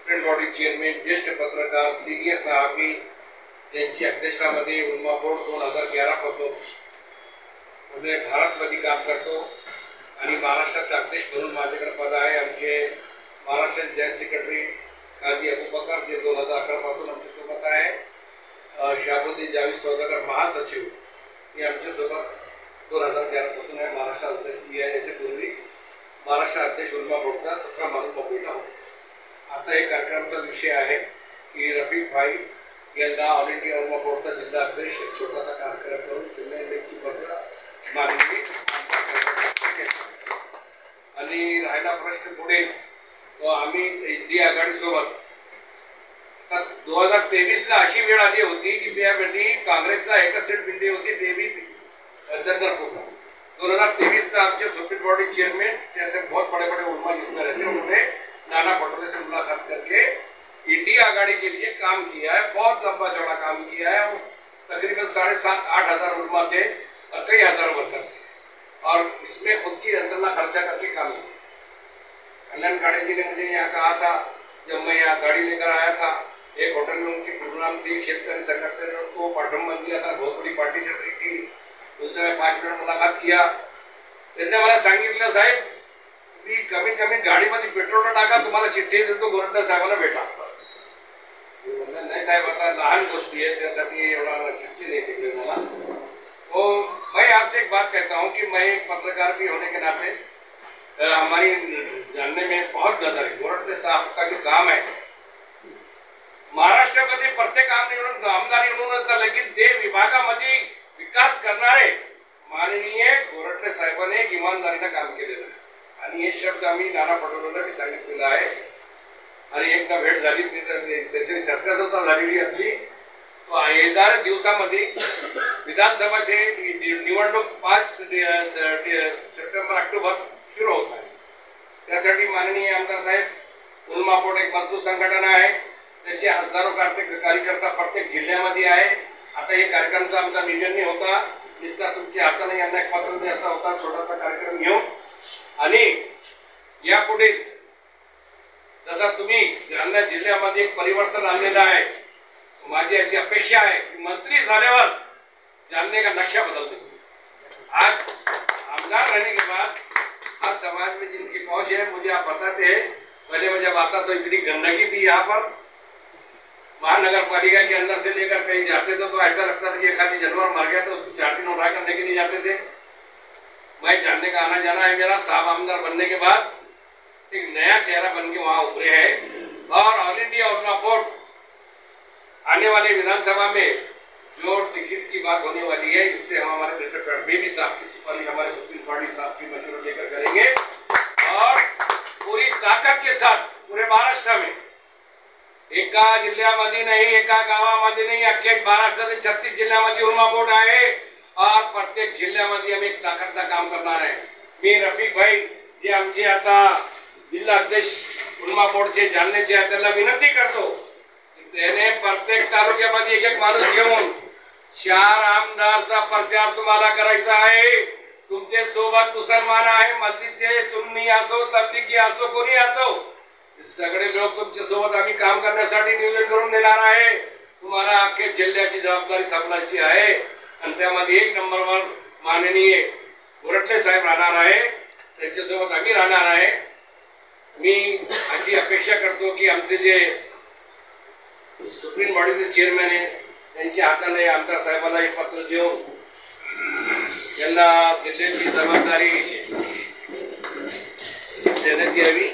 Supreme body chairman ज्येष्ठ पत्रकार senior सहाफी यांची अध्यक्षतेमध्ये उल्मा बोर्ड 2011 पासून पुणे भारतमध्ये काम करतो आणि महाराष्ट्राचे अध्यक्ष म्हणून माझ्याकडे पद आहे। आमचे महाराष्ट्र जॉईंट सेक्रेटरी काजी अबूबकर जे 2011 पासून आमच्यासोबत आहे। शाबुद्दीन जावेद सौदागर महासचिव हे आमच्यासोबत 2011 पासून आहे। महाराष्ट्र अध्यक्ष याच्या पूर्वी महाराष्ट्र अध्यक्ष उल्मा बोर्डचा दुसरा माणूस बघितला होता। आता एक कार्यक्रमाचा विषय आहे की रफिक भाई यांना ऑल इंडिया उल्मा बोर्डचा जिल्हा अध्यक्ष एक छोटासा कार्यक्रम करून त्यांना लेखी पत्र मागणी आणि राहिला प्रश्न पुढे तो आम्ही इंडिया आघाडीसोबत 2023 ला अशी वेळ आली होती की त्यावेळी काँग्रेसला एकच सीट मिळली होती, ते भी चंद्रपूर। 2023 ला आमचे सुप्रीम बॉडी चेयरमैन से बहुत बड़े बड़े उलमा जिसमें रहते हैं उन्होंने नाना पटोले से मुलाकात करके इंडिया आघाड़ी के लिए काम किया है। बहुत लंबा चौड़ा काम किया है। तकरीबन 7,500-8 हजार उलमा थे और कई हजार वर्कर थे और इसमें खुद की अंतर्ना खर्चा करके काम किया। कल्याण गाड़ी जी ने मुझे यहाँ कहा था, जब मैं यहाँ गाड़ी लेकर आया था, एक होटल में उनकी प्रोग्राम थी, शेतकरी संगठन ने उनको पाठ्यक्रम दिया था, बहुत बड़ी पार्टी चल रही थी। उस समय 5 मिनट मुलाकात किया, त्यांनी मला सांगितलं साहेब मी कमीत कमी गाडीमध्ये पेट्रोल टाका, तुम्हाला चिठ्ठी देतो, गोरंट्याल साहेबांना भेटा। नाही साहेब आता लहान गोष्टी है, त्यासाठी एवढा चिठ्ठी नहीं थी मला। तो मैं आपसे एक बात कहता हूँ कि मैं एक पत्रकार भी होने के नाते हमारी जानने में बहुत नजर है। गोरंट्याल साहब का जो काम है महाराष्ट्रामध्ये प्रत्येक आमदार निवडून येतात, लेकिन ते विभागामध्ये विकास करणारे माननीय गोरंट्याल साहेबांनी एक इमानदारीने काम केलेलं आहे आणि हे शब्द आम्ही नाना पटोलेला भी सांगितलेला आहे आणि एकदा भेट झाली त्याची चर्चा सुद्धा झालेली आमची। तो येणाऱ्या दिवसामध्ये विधानसभाचे निवडणूक 5 सप्टेंबर ऑक्टोबर सुरू होत आहे। त्यासाठी माननीय आमदार साहेब उल्मा बोर्ड एक मजबूत संघटन आहे, त्याचे हजारो कार्यकर्ता प्रत्येक जिल्ह्यामध्ये आहे। आता हे कार्यक्रमचा आमचा नियोजन होता, निस्ता तुमच्या हाताने यांना एक पत्र द्यायचा होता, छोटासा कार्यक्रम घेऊन आणि यापुढे जसा तुम्ही जालना जिल्ह्यामध्ये एक परिवर्तन आणलेलं आहे, माझी अशी अपेक्षा है कि मंत्री झाल्यावर जालने का नक्शा बदल देंगे। आज आमदार रहने के बाद आज समाज में जिनकी पहुंच है, मुझे आप बताते हैं, पहले मैं जब आता तो इतनी गंदगी थी यहाँ पर, महानगर पालिका के अंदर से लेकर कहीं जाते थे तो ऐसा लगता था कि एक आदमी जानवर मर गया तो उसको 4 दिन उठा करने के लिए जाते थे। मैं जानने का आना जाना है मेरा। साहब आमदार बनने के बाद एक नया चेहरा बन के वहाँ उभरे हैं और ऑल इंडिया उल्मा बोर्ड आने वाले विधानसभा में जो टिकट की बात होने वाली है, इससे हम हमारे सेक्रेटरी बेबी साहब की सिपाही हमारे सुप्रीम बॉडी साहब की मशवरा लेकर करेंगे और पूरी ताकत के साथ पूरे महाराष्ट्र में एका जिल्ह्यामध्ये नहीं, एका गावामध्ये नहीं, अख्ख्या महाराष्ट्रातील 36 जिल्ह्यामध्ये उल्मा बोर्ड आहे और प्रत्येक जिल्ह्यामध्ये आम्ही एक ताकदला काम करणार आहे। मी रफिक भाई जे आमचे आता जिल्हा अध्यक्ष उल्मा बोर्डचे जालन्याचे आहेत त्यांना विनंती करतो त्याने प्रत्येक तालुक्यामध्ये एक माणूस घेऊन 4 आमदारचा प्रचार तुम्हाला करायचा आहे। तुमचे सोबत मुसलमान आहे, मस्जिदचे, सुन्नी असो, तबलिगी असो, कोणी असो, सगळे लोक तुमच्या सोबत आम्ही काम करण्यासाठी नियोजन करून देणार आहे। तुम्हाला अख्ख्या जिल्ह्याची जबाबदारी सांभाळायची आहे आणि त्यामध्ये 1 नंबरवर माननीय गोरंट्याल साहेब राहणार आहे, त्यांच्यासोबत आम्ही राहणार आहे। मी अशी अपेक्षा करतो की आमचे जे सुप्रीम बॉडीचे चेअरमॅन आहे त्यांच्या हाताने आमदार साहेबांना एक पत्र देऊन त्यांना जिल्ह्याची जबाबदारी देण्यात यावी।